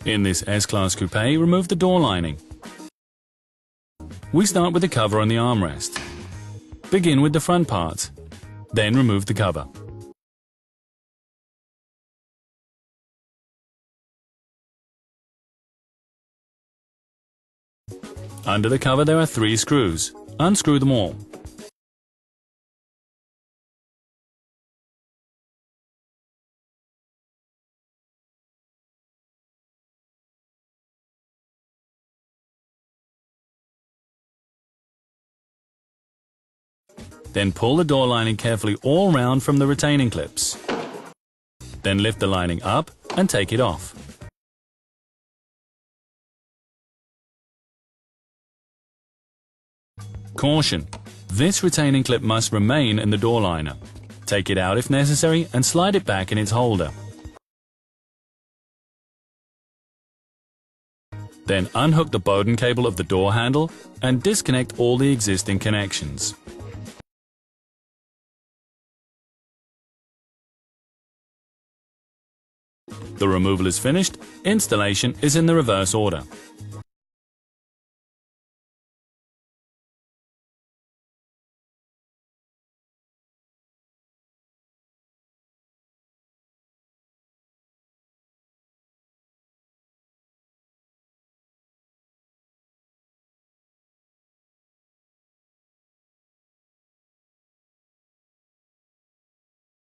In this S-Class Coupe, remove the door lining. We start with the cover on the armrest. Begin with the front part, then remove the cover. Under the cover there are 3 screws. Unscrew them all. Then pull the door lining carefully all round from the retaining clips. Then lift the lining up and take it off. Caution! This retaining clip must remain in the door liner. Take it out if necessary and slide it back in its holder. Then unhook the Bowden cable of the door handle and disconnect all the existing connections. The removal is finished. Installation is in the reverse order.